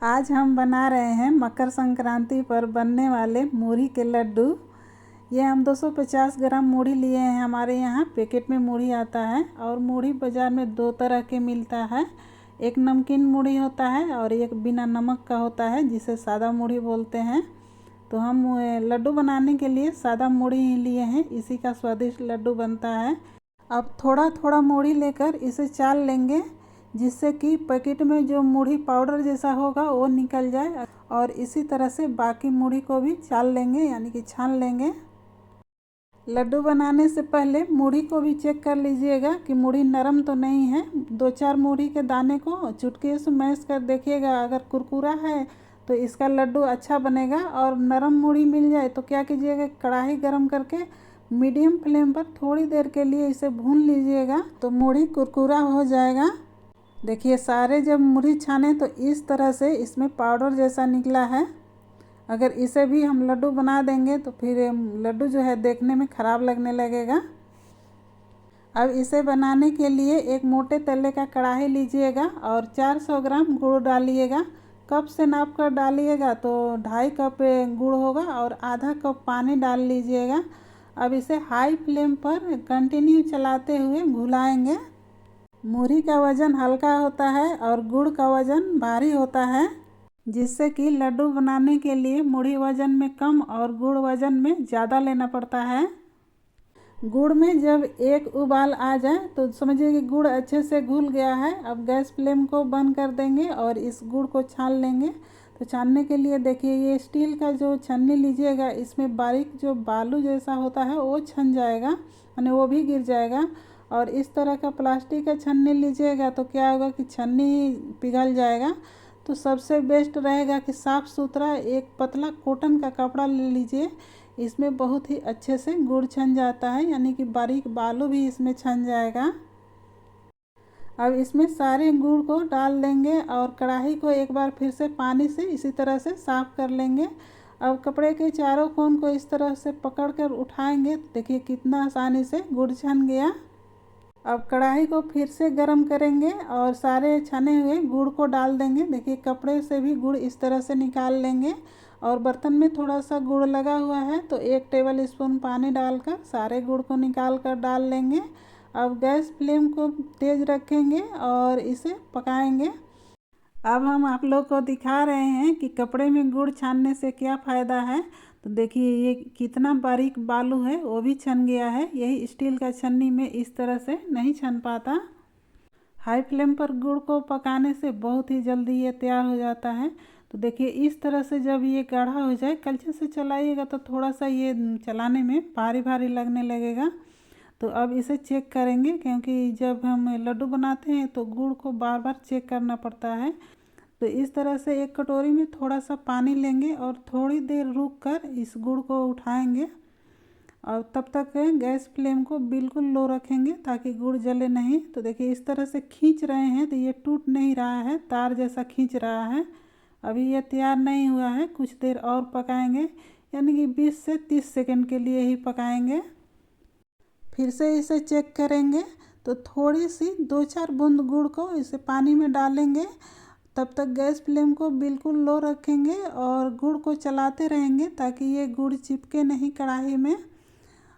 आज हम बना रहे हैं मकर संक्रांति पर बनने वाले मूढ़ी के लड्डू। ये हम 250 ग्राम मूढ़ी लिए हैं। हमारे यहाँ पैकेट में मूढ़ी आता है और मूढ़ी बाज़ार में दो तरह के मिलता है। एक नमकीन मूढ़ी होता है और एक बिना नमक का होता है जिसे सादा मूढ़ी बोलते हैं। तो हम लड्डू बनाने के लिए सादा मूढ़ी ही लिए हैं, इसी का स्वादिष्ट लड्डू बनता है। अब थोड़ा थोड़ा मूढ़ी लेकर इसे चाल लेंगे जिससे कि पैकेट में जो मूढ़ी पाउडर जैसा होगा वो निकल जाए, और इसी तरह से बाकी मूढ़ी को भी चाल लेंगे यानी कि छान लेंगे। लड्डू बनाने से पहले मूढ़ी को भी चेक कर लीजिएगा कि मूढ़ी नरम तो नहीं है। दो चार मूढ़ी के दाने को चुटकी से मैश कर देखिएगा, अगर कुरकुरा है तो इसका लड्डू अच्छा बनेगा। और नरम मूढ़ी मिल जाए तो क्या कीजिएगा, कढ़ाई गरम करके मीडियम फ्लेम पर थोड़ी देर के लिए इसे भून लीजिएगा तो मूढ़ी कुरकुरा हो जाएगा। देखिए सारे जब मूढ़ी छाने तो इस तरह से इसमें पाउडर जैसा निकला है। अगर इसे भी हम लड्डू बना देंगे तो फिर लड्डू जो है देखने में ख़राब लगने लगेगा। अब इसे बनाने के लिए एक मोटे तले का कढ़ाई लीजिएगा और 400 ग्राम गुड़ डालिएगा। कप से नाप कर डालिएगा तो 2.5 कप गुड़ होगा और आधा कप पानी डाल लीजिएगा। अब इसे हाई फ्लेम पर कंटिन्यू चलाते हुए घुलाएंगे। मूढ़ी का वज़न हल्का होता है और गुड़ का वज़न भारी होता है, जिससे कि लड्डू बनाने के लिए मूढ़ी वज़न में कम और गुड़ वज़न में ज़्यादा लेना पड़ता है। गुड़ में जब एक उबाल आ जाए तो समझिए कि गुड़ अच्छे से घुल गया है। अब गैस फ्लेम को बंद कर देंगे और इस गुड़ को छान लेंगे। तो छानने के लिए देखिए ये स्टील का जो छन्नी लीजिएगा, इसमें बारीक जो बालू जैसा होता है वो छन जाएगा, यानी वो भी गिर जाएगा। और इस तरह का प्लास्टिक का छन्नी लीजिएगा तो क्या होगा कि छन्नी पिघल जाएगा। तो सबसे बेस्ट रहेगा कि साफ़ सुथरा एक पतला कॉटन का कपड़ा ले लीजिए, इसमें बहुत ही अच्छे से गुड़ छन जाता है, यानी कि बारीक बालू भी इसमें छन जाएगा। अब इसमें सारे गुड़ को डाल देंगे और कढ़ाई को एक बार फिर से पानी से इसी तरह से साफ़ कर लेंगे। अब कपड़े के चारों कोन को इस तरह से पकड़कर उठाएंगे, देखिए कितना आसानी से गुड़ छन गया। अब कढ़ाई को फिर से गरम करेंगे और सारे छने हुए गुड़ को डाल देंगे। देखिए कपड़े से भी गुड़ इस तरह से निकाल लेंगे। और बर्तन में थोड़ा सा गुड़ लगा हुआ है तो 1 टेबल स्पून पानी डालकर सारे गुड़ को निकाल कर डाल लेंगे। अब गैस फ्लेम को तेज़ रखेंगे और इसे पकाएंगे। अब हम आप लोग को दिखा रहे हैं कि कपड़े में गुड़ छानने से क्या फ़ायदा है। तो देखिए ये कितना बारीक बालू है वो भी छन गया है। यही स्टील का छन्नी में इस तरह से नहीं छन पाता। हाई फ्लेम पर गुड़ को पकाने से बहुत ही जल्दी ये तैयार हो जाता है। तो देखिए इस तरह से जब ये गाढ़ा हो जाए, कलछी से चलाइएगा तो थोड़ा सा ये चलाने में भारी भारी लगने लगेगा। तो अब इसे चेक करेंगे, क्योंकि जब हम लड्डू बनाते हैं तो गुड़ को बार बार चेक करना पड़ता है। तो इस तरह से एक कटोरी में थोड़ा सा पानी लेंगे और थोड़ी देर रुक कर इस गुड़ को उठाएंगे। और तब तक गैस फ्लेम को बिल्कुल लो रखेंगे ताकि गुड़ जले नहीं। तो देखिए इस तरह से खींच रहे हैं तो ये टूट नहीं रहा है, तार जैसा खींच रहा है। अभी ये तैयार नहीं हुआ है, कुछ देर और पकाएंगे, यानी कि 20 से 30 सेकंड के लिए ही पकाएंगे। फिर से इसे चेक करेंगे तो थोड़ी सी 2-4 बूंद गुड़ को इसे पानी में डालेंगे। तब तक गैस फ्लेम को बिल्कुल लो रखेंगे और गुड़ को चलाते रहेंगे ताकि ये गुड़ चिपके नहीं कढ़ाई में।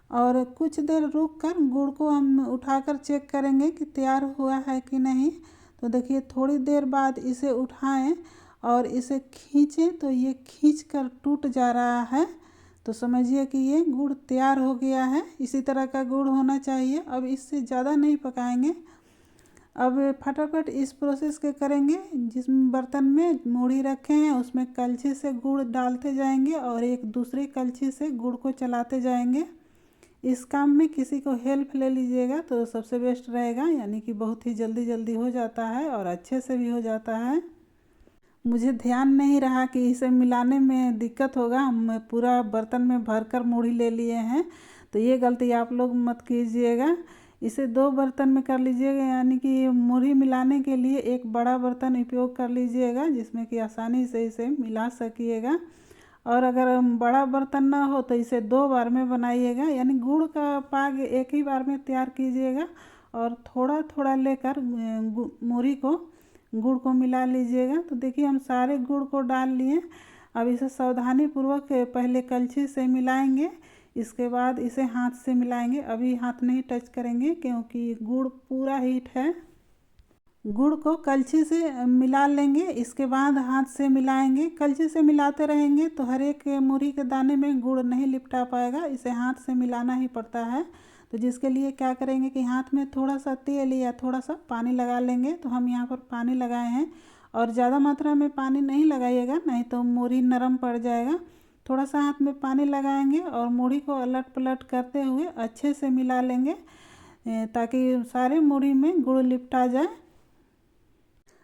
और कुछ देर रुक कर गुड़ को हम उठाकर चेक करेंगे कि तैयार हुआ है कि नहीं। तो देखिए थोड़ी देर बाद इसे उठाएं और इसे खींचें तो ये खींच कर टूट जा रहा है। तो समझिए कि ये गुड़ तैयार हो गया है। इसी तरह का गुड़ होना चाहिए। अब इससे ज़्यादा नहीं पकाएंगे। अब फटाफट इस प्रोसेस के करेंगे। जिस बर्तन में मूढ़ी रखे हैं उसमें कलछी से गुड़ डालते जाएंगे और एक दूसरी कलछी से गुड़ को चलाते जाएंगे। इस काम में किसी को हेल्प ले लीजिएगा तो सबसे बेस्ट रहेगा, यानी कि बहुत ही जल्दी जल्दी हो जाता है और अच्छे से भी हो जाता है। मुझे ध्यान नहीं रहा कि इसे मिलाने में दिक्कत होगा, हम पूरा बर्तन में भरकर मूढ़ी ले लिए हैं। तो ये गलती आप लोग मत कीजिएगा। इसे 2 बर्तन में कर लीजिएगा, यानी कि मूढ़ी मिलाने के लिए एक बड़ा बर्तन उपयोग कर लीजिएगा जिसमें कि आसानी से इसे मिला सकिएगा। और अगर बड़ा बर्तन ना हो तो इसे 2 बार में बनाइएगा, यानी गुड़ का पाग एक ही बार में तैयार कीजिएगा और थोड़ा थोड़ा लेकर मूढ़ी को गुड़ को मिला लीजिएगा। तो देखिए हम सारे गुड़ को डाल लिए। अब इसे सावधानी पूर्वक पहले कलछी से मिलाएंगे, इसके बाद इसे हाथ से मिलाएंगे। अभी हाथ नहीं टच करेंगे क्योंकि गुड़ पूरा हीट है। गुड़ को कलछी से मिला लेंगे, इसके बाद हाथ से मिलाएंगे। कलछी से मिलाते रहेंगे तो हर एक मूढ़ी के दाने में गुड़ नहीं लिपटा पाएगा, इसे हाथ से मिलाना ही पड़ता है। तो जिसके लिए क्या करेंगे कि हाथ में थोड़ा सा तेल या थोड़ा सा पानी लगा लेंगे। तो हम यहाँ पर पानी लगाए हैं, और ज़्यादा मात्रा में पानी नहीं लगाइएगा, नहीं तो मूढ़ी नरम पड़ जाएगा। थोड़ा सा हाथ में पानी लगाएंगे और मूढ़ी को अलट पलट करते हुए अच्छे से मिला लेंगे, ताकि सारे मूढ़ी में गुड़ लिपटा जाए।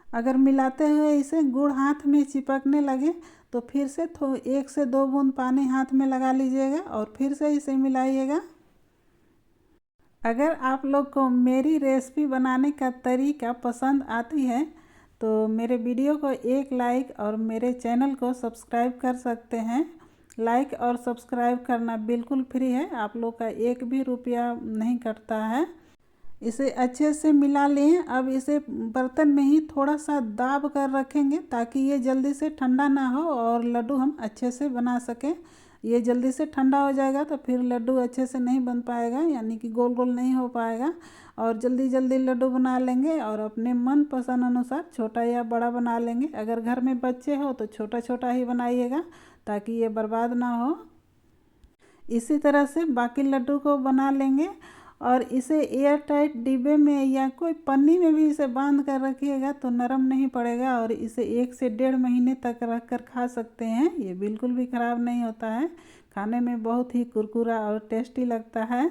अगर मिलाते हुए इसे गुड़ हाथ में चिपकने लगे तो फिर से 1 से 2 बूंद पानी हाथ में लगा लीजिएगा और फिर से इसे मिलाइएगा। अगर आप लोग को मेरी रेसिपी बनाने का तरीका पसंद आती है तो मेरे वीडियो को एक लाइक और मेरे चैनल को सब्सक्राइब कर सकते हैं। लाइक और सब्सक्राइब करना बिल्कुल फ्री है, आप लोग का 1 भी रुपया नहीं कटता है। इसे अच्छे से मिला लें। अब इसे बर्तन में ही थोड़ा सा दाब कर रखेंगे ताकि ये जल्दी से ठंडा ना हो और लड्डू हम अच्छे से बना सकें। ये जल्दी से ठंडा हो जाएगा तो फिर लड्डू अच्छे से नहीं बन पाएगा, यानी कि गोल गोल नहीं हो पाएगा। और जल्दी जल्दी लड्डू बना लेंगे और अपने मन पसंद अनुसार छोटा या बड़ा बना लेंगे। अगर घर में बच्चे हो तो छोटा छोटा ही बनाइएगा ताकि ये बर्बाद ना हो। इसी तरह से बाकी लड्डू को बना लेंगे और इसे एयर टाइट डिब्बे में या कोई पन्नी में भी इसे बांध कर रखिएगा तो नरम नहीं पड़ेगा, और इसे 1 से 1.5 महीने तक रख कर खा सकते हैं। ये बिल्कुल भी ख़राब नहीं होता है, खाने में बहुत ही कुरकुरा और टेस्टी लगता है।